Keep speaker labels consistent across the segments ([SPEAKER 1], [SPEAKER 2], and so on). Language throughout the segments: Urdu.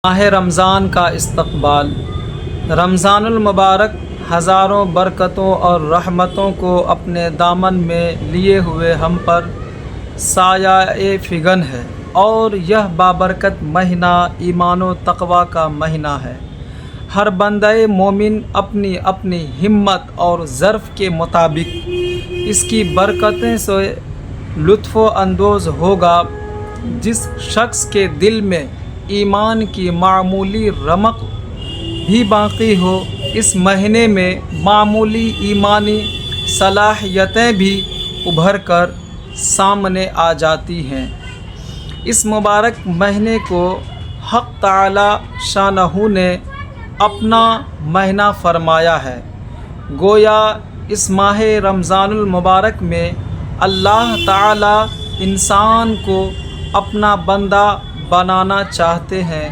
[SPEAKER 1] ماہ رمضان کا استقبال۔ رمضان المبارک ہزاروں برکتوں اور رحمتوں کو اپنے دامن میں لیے ہوئے ہم پر سایہ فگن ہے، اور یہ بابرکت مہینہ ایمان و تقوی کا مہینہ ہے۔ ہر بندہ مومن اپنی اپنی ہمت اور ظرف کے مطابق اس کی برکتیں سے لطف اندوز ہوگا۔ جس شخص کے دل میں ایمان کی معمولی رمق بھی باقی ہو، اس مہینے میں معمولی ایمانی صلاحیتیں بھی ابھر کر سامنے آ جاتی ہیں۔ اس مبارک مہینے کو حق تعالی شانہ نے اپنا مہینہ فرمایا ہے۔ گویا اس ماہ رمضان المبارک میں اللہ تعالی انسان کو اپنا بندہ بنانا چاہتے ہیں،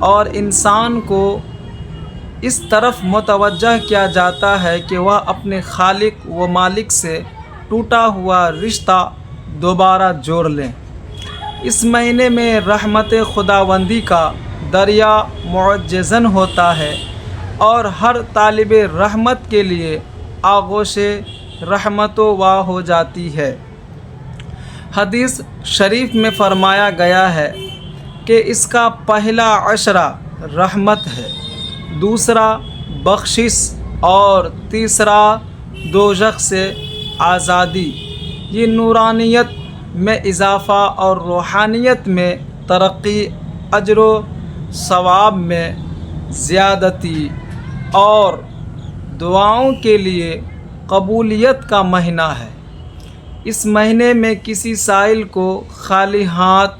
[SPEAKER 1] اور انسان کو اس طرف متوجہ کیا جاتا ہے کہ وہ اپنے خالق و مالک سے ٹوٹا ہوا رشتہ دوبارہ جوڑ لیں۔ اس مہینے میں رحمت خداوندی کا دریا معجزن ہوتا ہے، اور ہر طالب رحمت کے لیے آغوش رحمت واہ ہو جاتی ہے۔ حدیث شریف میں فرمایا گیا ہے کہ اس کا پہلا عشرہ رحمت ہے، دوسرا بخشش، اور تیسرا دوزخ سے آزادی۔ یہ نورانیت میں اضافہ اور روحانیت میں ترقی، اجر و ثواب میں زیادتی، اور دعاؤں کے لیے قبولیت کا مہینہ ہے۔ اس مہینے میں کسی سائل کو خالی ہاتھ،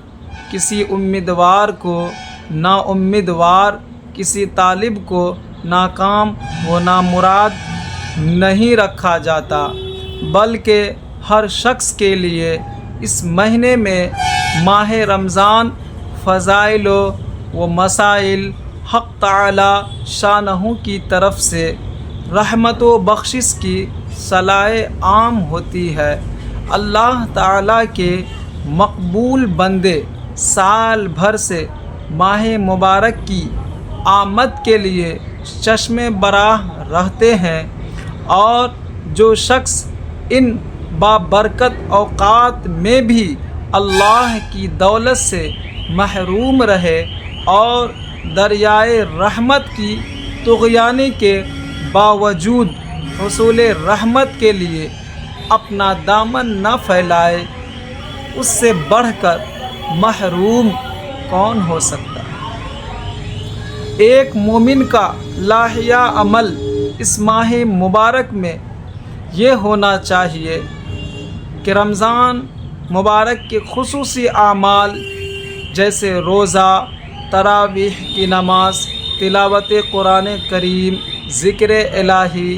[SPEAKER 1] کسی امیدوار کو نا امیدوار، کسی طالب کو ناکام و نامراد نہیں رکھا جاتا، بلکہ ہر شخص کے لیے اس مہینے میں ماہ رمضان فضائل و مسائل حق تعالی شانہ کی طرف سے رحمت و بخشش کی صلاح عام ہوتی ہے۔ اللہ تعالی کے مقبول بندے سال بھر سے ماہ مبارک کی آمد کے لیے چشم براہ رہتے ہیں، اور جو شخص ان بابرکت اوقات میں بھی اللہ کی دولت سے محروم رہے اور دریائے رحمت کی طغیانی کے باوجود حصول رحمت کے لیے اپنا دامن نہ پھیلائے، اس سے بڑھ کر محروم کون ہو سکتا ہے؟ ایک مومن کا لاحیہ عمل اس ماہ مبارک میں یہ ہونا چاہیے کہ رمضان مبارک کے خصوصی اعمال جیسے روزہ، تراویح کی نماز، تلاوت قرآن کریم، ذکر الہی،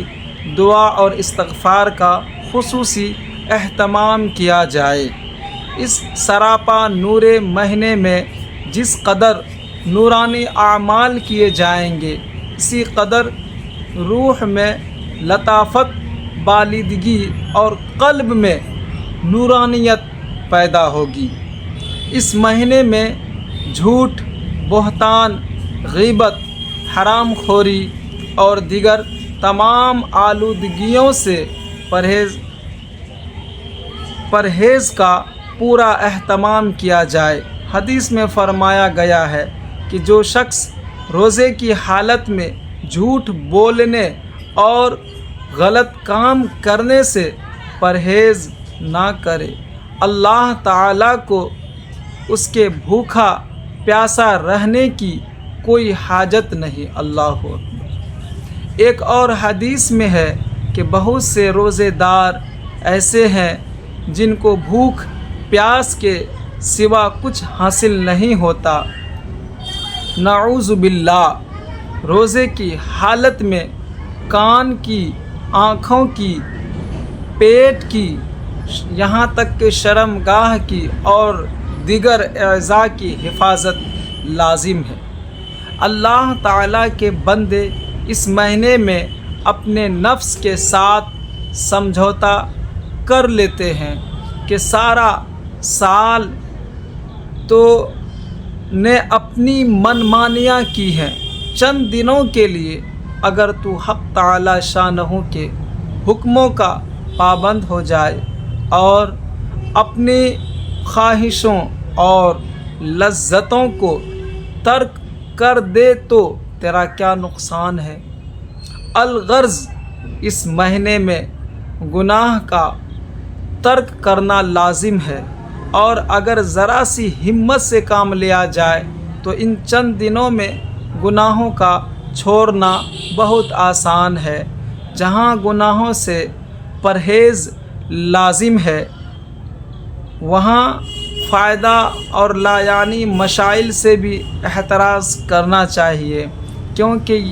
[SPEAKER 1] دعا اور استغفار کا خصوصی اہتمام کیا جائے۔ اس سراپا نور مہینے میں جس قدر نورانی اعمال کیے جائیں گے، اسی قدر روح میں لطافت، بالیدگی اور قلب میں نورانیت پیدا ہوگی۔ اس مہینے میں جھوٹ، بہتان، غیبت، حرام خوری اور دیگر تمام آلودگیوں سے پرہیز کا پورا اہتمام کیا جائے۔ حدیث میں فرمایا گیا ہے کہ جو شخص روزے کی حالت میں جھوٹ بولنے اور غلط کام کرنے سے پرہیز نہ کرے، اللہ تعالیٰ کو اس کے بھوکا پیاسا رہنے کی کوئی حاجت نہیں۔ اللہ اکبر۔ ایک اور حدیث میں ہے کہ بہت سے روزے دار ایسے ہیں جن کو بھوک پیاس کے سوا کچھ حاصل نہیں ہوتا۔ نعوذ باللہ۔ روزے کی حالت میں کان کی، آنکھوں کی، پیٹ کی، یہاں تک کہ شرمگاہ کی اور دیگر اعضاء کی حفاظت لازم ہے۔ اللہ تعالیٰ کے بندے اس مہینے میں اپنے نفس کے ساتھ سمجھوتا کر لیتے ہیں کہ سارا سال تو نے اپنی منمانیاں کی ہیں۔ چند دنوں کے لیے اگر تو حق تعالی شانہ کے حکموں کا پابند ہو جائے اور اپنی خواہشوں اور لذتوں کو ترک کر دے تو تیرا کیا نقصان ہے۔ الغرض اس مہینے میں گناہ کا ترک کرنا لازم ہے، اور اگر ذرا سی ہمت سے کام لیا جائے تو ان چند دنوں میں گناہوں کا چھوڑنا بہت آسان ہے۔ جہاں گناہوں سے پرہیز لازم ہے وہاں فائدہ اور لایعنی مسائل سے بھی احتراز کرنا چاہیے، کیونکہ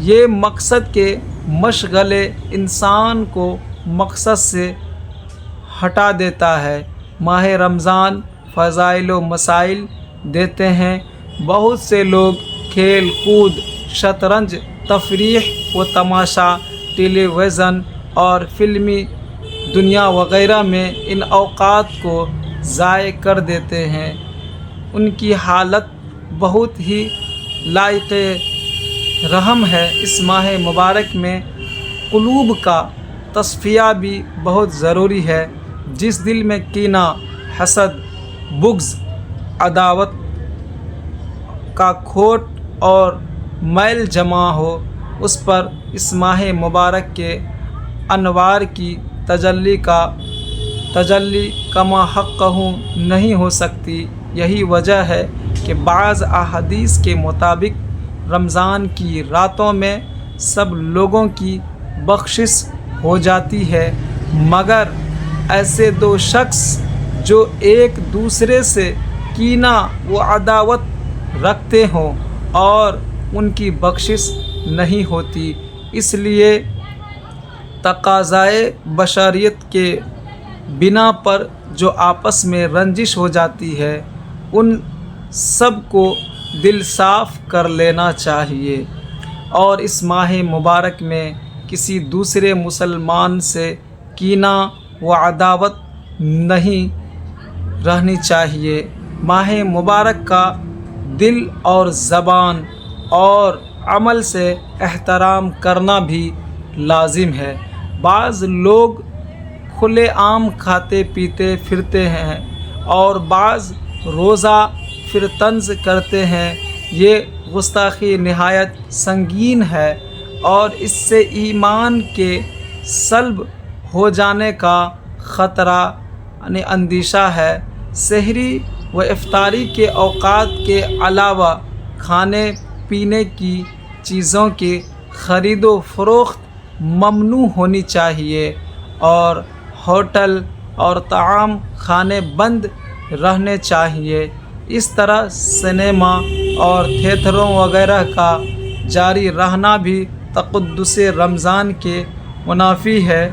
[SPEAKER 1] یہ مقصد کے مشغلے انسان کو مقصد سے ہٹا دیتا ہے۔ ماہ رمضان فضائل و مسائل دیتے ہیں۔ بہت سے لوگ کھیل کود، شطرنج، تفریح و تماشا، ٹیلی ویژن اور فلمی دنیا وغیرہ میں ان اوقات کو ضائع کر دیتے ہیں۔ ان کی حالت بہت ہی لائق رحم ہے۔ اس ماہ مبارک میں قلوب کا تصفیہ بھی بہت ضروری ہے۔ جس دل میں کینہ، حسد، بغض، عداوت کا کھوٹ اور میل جمع ہو، اس پر اس ماہ مبارک کے انوار کی تجلی کما حقہ نہیں ہو سکتی۔ یہی وجہ ہے کہ بعض احادیث کے مطابق رمضان کی راتوں میں سب لوگوں کی بخشش ہو جاتی ہے مگر ایسے دو شخص جو ایک دوسرے سے کینہ و عداوت رکھتے ہوں اور ان کی بخشش نہیں ہوتی۔ اس لیے تقاضائے بشریت کے بنا پر جو آپس میں رنجش ہو جاتی ہے ان سب کو دل صاف کر لینا چاہیے، اور اس ماہ مبارک میں کسی دوسرے مسلمان سے کینہ و عداوت نہیں رہنی چاہیے۔ ماہ مبارک کا دل اور زبان اور عمل سے احترام کرنا بھی لازم ہے۔ بعض لوگ کھلے عام کھاتے پیتے پھرتے ہیں اور بعض روزہ پھر طنز کرتے ہیں۔ یہ گستاخی نہایت سنگین ہے اور اس سے ایمان کے سلب ہو جانے کا خطرہ اندیشہ ہے۔ سحری و افطاری کے اوقات کے علاوہ کھانے پینے کی چیزوں کی خرید و فروخت ممنوع ہونی چاہیے، اور ہوٹل اور طعام خانے بند رہنے چاہیے۔ اس طرح سنیما اور تھیٹروں وغیرہ کا جاری رہنا بھی تقدس رمضان کے منافی ہے۔